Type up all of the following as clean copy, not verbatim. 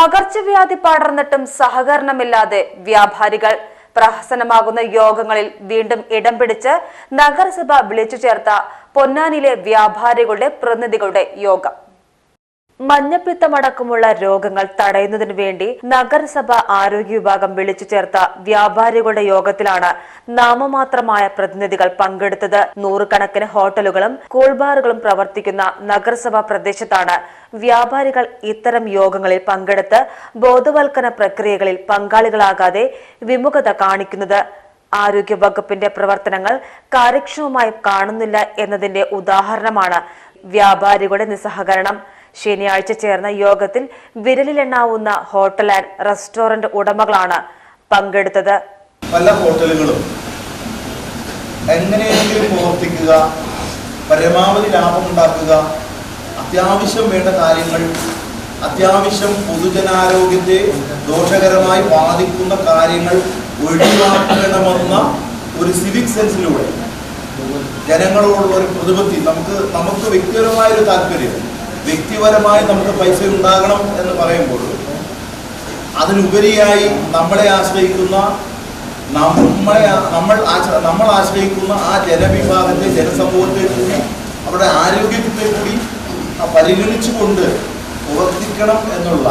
പകർച്ചവ്യാധി പടർന്നിട്ടും സഹകരണമില്ലാതെ വ്യാപാരികൾ. പ്രഹസനമാകുന്ന യോഗങ്ങളിൽ വീണ്ടും ഇടം പിടിച്ച് നഗരസഭ വിളിച്ചു ചേർത്ത പൊന്നാനിയിലെ വ്യാപാരികളുടെ പ്രതിനിധികളുടെ യോഗം. മഞ്ഞപ്പിത്തമടക്കമുള്ള രോഗങ്ങൾ തടയുന്നതിനു വേണ്ടി നഗരസഭ ആരോഗ്യ വിഭാഗം വിളിച്ചു ചേർത്ത വ്യാപാരികളുടെ യോഗത്തിലാണ് നാമമാത്രമായ പ്രതിനിധികൾ പങ്കെടുത്തത്. നൂറുകണക്കിന് ഹോട്ടലുകളും കൂൾബാറുകളും പ്രവർത്തിക്കുന്ന നഗരസഭാ പ്രദേശത്താണ് വ്യാപാരികൾ ഇത്തരം യോഗങ്ങളിൽ പങ്കെടുത്ത് ബോധവൽക്കരണ പ്രക്രിയകളിൽ പങ്കാളികളാകാതെ വിമുഖത കാണിക്കുന്നത്. ആരോഗ്യ വകുപ്പിന്റെ പ്രവർത്തനങ്ങൾ കാര്യക്ഷമമായി കാണുന്നില്ല എന്നതിന്റെ ഉദാഹരണമാണ് വ്യാപാരികളുടെ നിസ്സഹകരണം. ശനിയാഴ്ച ചേർന്ന യോഗത്തിൽ വിരലിലെണ്ണാവുന്ന ഹോട്ടൽ ആൻഡ് റെസ്റ്റോറന്റ് ഉടമകളാണ് പങ്കെടുത്തത്. പല ഹോട്ടലുകളും എങ്ങനെയെങ്കിലും പ്രവർത്തിക്കുക, പരമാവധി ലാഭമുണ്ടാക്കുക, അത്യാവശ്യം വേണ്ട കാര്യങ്ങൾ, അത്യാവശ്യം പൊതുജനാരോഗ്യത്തെ ദോഷകരമായി ബാധിക്കുന്ന കാര്യങ്ങൾ ഒഴിവാക്കണമെന്ന ഒരു സിവിക് സെൻസിലൂടെ ജനങ്ങളോടുള്ള ഒരു പ്രതിബദ്ധി, നമുക്ക് വ്യക്തിപരമായൊരു താല്പര്യം, വ്യക്തിപരമായി നമുക്ക് പൈസ ഉണ്ടാകണം എന്ന് പറയുമ്പോൾ അതിനുപരിയായി നമ്മളെ ആശ്രയിക്കുന്ന നമ്മൾ ആശ്രയിക്കുന്ന ആ ജനവിഭാഗത്തെ, ജനസമൂഹത്തെ കൂടി അവരുടെ ആരോഗ്യത്തെ കൂടി പരിഗണിച്ചുകൊണ്ട് പ്രവർത്തിക്കണം എന്നുള്ള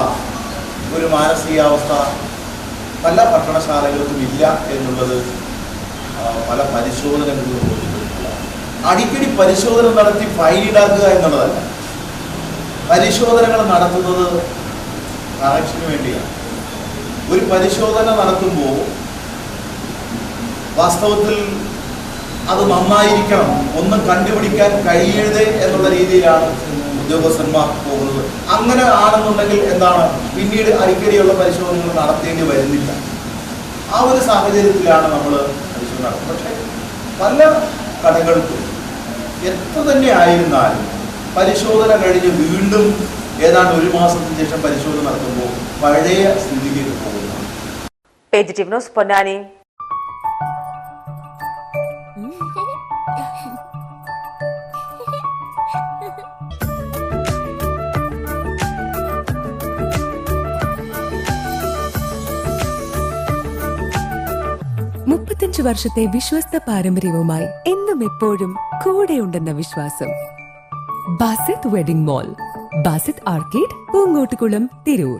ഒരു മാനസികാവസ്ഥ പല ഭക്ഷണശാലകൾക്കും ഇല്ല എന്നുള്ളത് പല പരിശോധനകളിലും ബോധ്യപ്പെട്ടിട്ടുള്ള. അടിക്കടി പരിശോധന നടത്തി ഫൈൻ ഈടാക്കുക എന്നുള്ളതല്ല, പരിശോധനകൾ നടത്തുന്നത് കറക്ഷന് വേണ്ടിയാണ്. ഒരു പരിശോധന നടത്തുമ്പോൾ വാസ്തവത്തിൽ അത് നന്നായിരിക്കണം, ഒന്നും കണ്ടുപിടിക്കാൻ കഴിയരുത് എന്നുള്ള രീതിയിലാണ് ഉദ്യോഗസ്ഥന്മാർ പോകുന്നത്. അങ്ങനെ ആണെന്നുണ്ടെങ്കിൽ എന്താണ്, പിന്നീട് അടിക്കടിയുള്ള പരിശോധനകൾ നടത്തേണ്ടി വരുന്നില്ല. ആ ഒരു സാഹചര്യത്തിലാണ് നമ്മൾ പരിശോധന നടത്തുന്നത്. പക്ഷേ പല കടകൾക്കും എത്ര തന്നെ ആയിരുന്നാലും പരിശോധന കഴിഞ്ഞ് വീണ്ടും ഏതാണ്ട് ഒരു മാസത്തിന് ശേഷം പരിശോധന നടത്തുമ്പോൾ പഴയ സ്ഥിതിയിലേക്ക് പോകുന്നു. PGTV news Ponnani. വർഷത്തെ വിശ്വസ്ത പാരമ്പര്യവുമായി എന്നും എപ്പോഴും കൂടെയുണ്ടെന്ന വിശ്വാസം. Basith wedding mall, Basith arcade, Poongottukulam, Tirur.